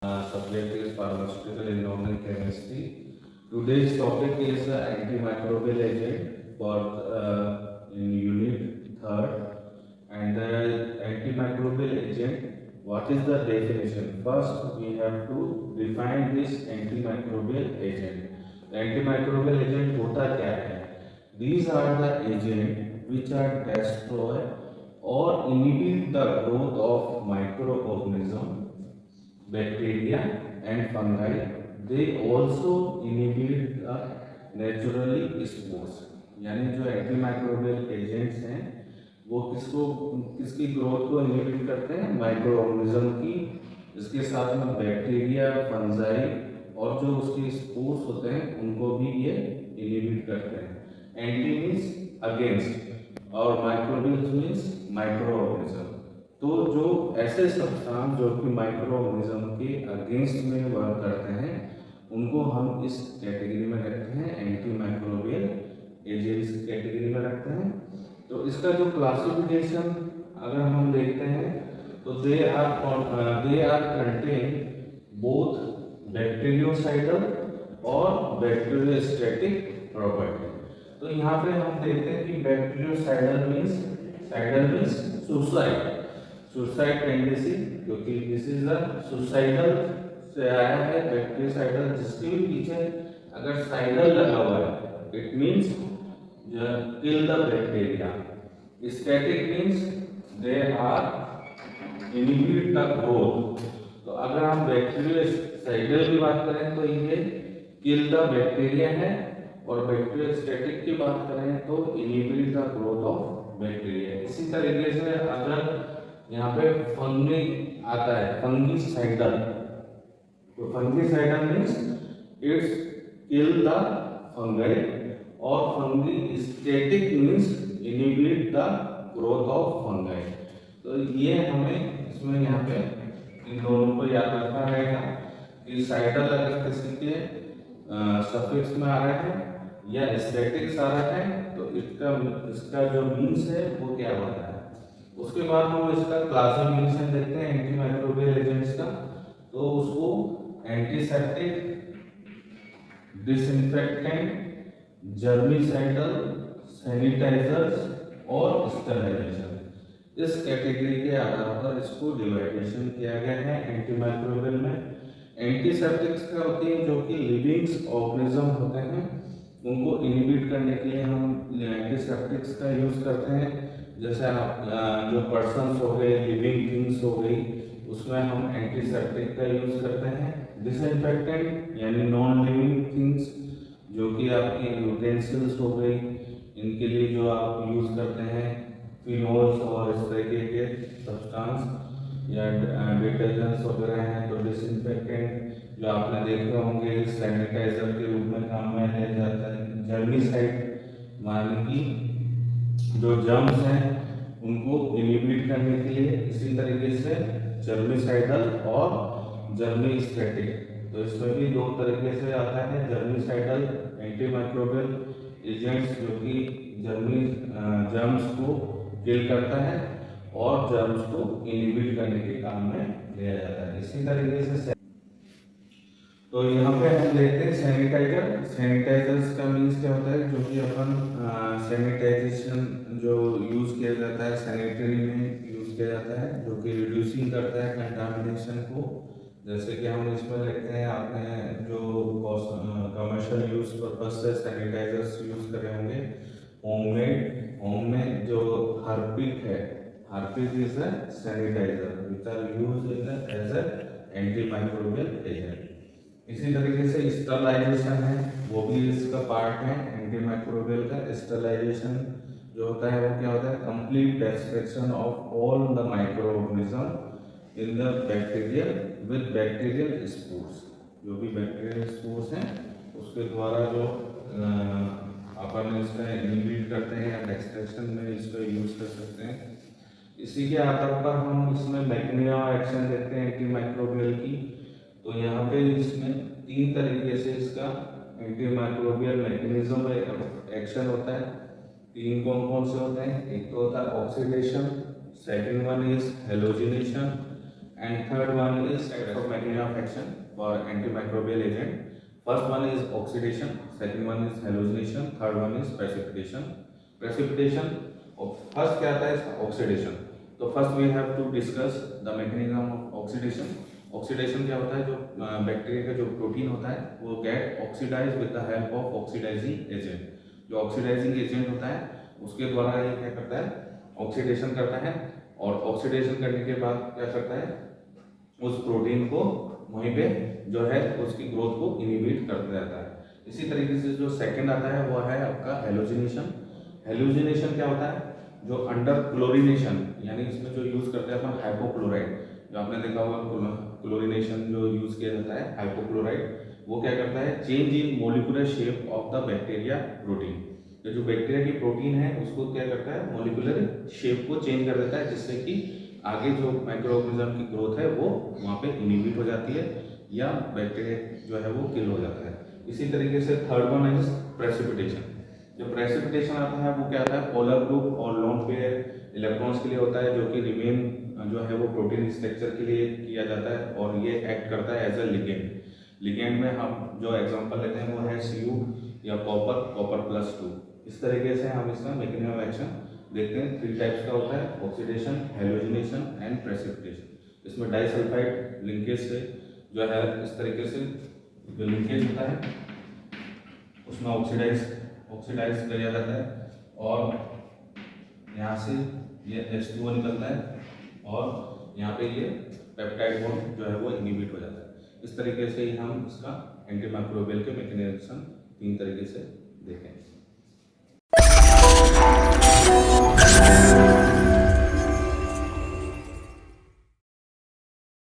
Subject is pharmaceutical inorganic chemistry. Today's topic is antimicrobial agent for in unit third. And the antimicrobial agent, what is the definition? First, we have to define this antimicrobial agent. The antimicrobial agent होता क्या है? These are the agents which are destroy or inhibit the growth of microorganism, bacteria and fungi. They also inhibit the naturally spores. यानी जो antimicrobial agents हैं वो किसकी growth को inhibit करते हैं? माइक्रो ऑर्गेनिज्म की। इसके साथ में बैक्टीरिया, फंजाई और जो उसके स्पोर्स होते हैं उनको भी ये इनहिबिट करते हैं। एंटी मीन्स अगेंस्ट और माइक्रोबियल्स मीन्स माइक्रो ऑर्गेनिज्म। तो जो ऐसे सब्सटेंस जो कि माइक्रो ऑर्गेनिज्म के अगेंस्ट में वर्क करते हैं उनको हम इस कैटेगरी में रखते हैं, एंटी माइक्रोबियल एजेंट्स कैटेगरी में रखते हैं। तो इसका जो क्लासिफिकेशन अगर हम देखते हैं तो they are contain both bactericidal और बैक्टीरियोस्टैटिक प्रॉपर्टी। तो यहाँ पे हम देखते हैं कि बैक्टीरियोसाइडल मीन्स सुसाइड टेंडेंसी, क्योंकि दिस इज द सुसाइडल से आया है बैक्टीरियोसाइडल। जिसके भी पीछे अगर साइडल लगा हुआ है it means kill the bacteria. Static means they are inhibit the growth. तो अगर हम बैक्टीरियोसाइडल की बात करें तो ये kill the bacteria है, और बैक्टीरियोस्टैटिक की बात करें तो inhibit the growth of bacteria। इसी तरीके से अगर यहाँ पे फंगी आता है, फंगीसाइडल, तो fungicidal means it's kill the fungi, और fungistatic means inhibit the growth of fungi. तो ये हमें इसमें यहाँ पे इन दोनों को याद रखना रहेगा कि साइडल अगर किसी के सफिक्स में आ रहा है या स्टैटिक्स आ रहा है तो इसका जो मीन्स है वो क्या होता है। उसके बाद हम इसका क्लासिफिकेशन देखते हैं एंटीमाइक्रोबियल एजेंट्स का। तो उसको एंटीसेप्टिक, डिसइंफेक्टेंट, जर्मिसाइडल, सैनिटाइजर्स और स्टरलाइजेशन, इस कैटेगरी के आधार पर इसको डिवाइडेशन किया गया है एंटीमाइक्रोबियल में। एंटीसेप्टिक्स क्या होती है? जो कि लिविंग ऑर्गेनिज्म होते हैं उनको इनहिबिट करने के लिए हम एंटीसेप्टिक्स का यूज करते हैं। जैसे जो पर्सन्स हो गए, लिविंग थिंग्स हो गई, उसमें हम एंटीसेप्टिक का यूज करते हैं। डिसइंफेक्टेंट यानी नॉन लिविंग थिंग्स जो कि आपकी यूटेंसिल्स हो गई, इनके लिए जो आप यूज़ करते हैं फिनोल्स और इस तरीके के सब्सटेंस या डिटर्जेंट्स वगैरह हैं। तो डिसइंफेक्टेंट जो आपने देखे होंगे सैनिटाइजर के रूप में काम में लिया जाता है। जर्मिसाइड माने कि जो जर्म्स हैं उनको इनहिबिट करने के लिए, इसी तरीके से जर्मिसाइडल और जर्मिस्टैटिक। तो इसमें भी दो तरीके से आता है। जर्मिसाइडल एंटीमाइक्रोबियल एजेंट्स जो कि जर्म्स को किल करता है और जर्म्स को इनहिबिट करने के काम में लिया जाता है। इसी तरीके से तो यहाँ पे हम देखते हैं सैनिटाइजर। सैनिटाइजर्स का मीन्स क्या होता है? जो कि अपन सैनिटाइजेशन जो यूज़ किया जाता है, सैनिटरी में यूज़ किया जाता है, जो कि रिड्यूसिंग करता है कंटामिनेशन को। जैसे कि हम इसमें देखते हैं आपने जो कमर्शियल यूज पर्पज से सैनिटाइजर्स यूज करे होंगे, होम में जो हार्पिक है, Harpic is a sanitizer which are used as a antimicrobial agent. इसी तरीके से स्टरलाइजेशन है, वो भी इसका पार्ट है एंटीमाइक्रोबियल का। स्टरलाइजेशन जो होता है वो क्या होता है? Complete destruction of all the micro organism in the bacterial with bacterial spores. जो भी बैक्टीरियल स्पोर्स हैं उसके द्वारा जो अपन इसका इनहिबिट करते हैं या डिस्ट्रक्शन में इसका यूज कर सकते हैं। इसी के आधार पर हम इसमें मैकेनिज्म एक्शन देखते हैं एंटीमाइक्रोबियल की। तो यहाँ पे इसमें तीन तरीके से इसका एंटीमाइक्रोबियल मैकेनिज्म एक्शन होता है। तीन कौन कौन से होते हैं? एक तो होता है oxidation, second one is halogenation And third one is types of mechanism of action for antimicrobial agent. First one is oxidation, second one is hallucination, third one is precipitation. Precipitation, first क्या आता है oxidation. तो first we have to discuss the mechanism of oxidation. Oxidation क्या होता है, जो bacteria का जो प्रोटीन होता है वो get oxidize with the help of oxidizing agent. जो ऑक्सीडाइजिंग एजेंट होता है उसके द्वारा ये क्या करता है, ऑक्सीडेशन करता है. और ऑक्सीडेशन करने के बाद क्या करता है, उस प्रोटीन को वहीं पे जो है उसकी ग्रोथ को इनहिबिट करता रहता है. इसी तरीके से जो सेकंड आता है वो है आपका हेलोजिनेशन. हेलोजिनेशन क्या होता है, जो अंडर क्लोरिनेशन, यानी इसमें जो यूज करते हैं अपन हाइपोक्लोराइड, जो आपने देखा होगा क्लोरिनेशन जो यूज किया जाता है हाइपोक्लोराइड, वो क्या करता है, change in molecular shape of the bacteria protein. तो जो बैक्टीरिया की प्रोटीन है उसको क्या करता है, मोलिकुलर शेप को चेंज कर देता है, जिससे कि आगे जो माइक्रो ऑर्गेनिज्म की ग्रोथ है वो वहाँ पे इनहिबिट हो जाती है या बैक्टीरिया जो है वो किल हो जाता है. इसी तरीके से थर्ड वन इज प्रेसिपिटेशन. जो प्रेसिपिटेशन आता है वो क्या आता है, पोलर ग्रुप और लोन पेयर इलेक्ट्रॉन्स के लिए होता है, जो कि रिमेन जो है वो प्रोटीन स्ट्रक्चर के लिए किया जाता है और ये एक्ट करता है एज अ लिगेंड. लिगेंड में हम जो एग्जांपल लेते हैं वो है Cu या कॉपर +2. इस तरीके से हम इसका मैकेनिज्म ऑफ एक्शन देखते हैं. 3 टाइप्स का होता है, ऑक्सीडेशन, हेलोजिनेशन एंड प्रेसिपिटेशन. इसमें डाइसल्फाइड लिंकेज से जो है इस तरीके से जो लिंकेज होता है उसमें ऑक्सीडाइज किया जाता है और यहाँ से ये H2O निकलता है और यहाँ पे ये पेप्टाइड बॉन्ड जो है वो इनहिबिट हो जाता है. इस तरीके से ही हम इसका एंटीमाइक्रोबियल के मैकेनिज्म 3 तरीके से देखें.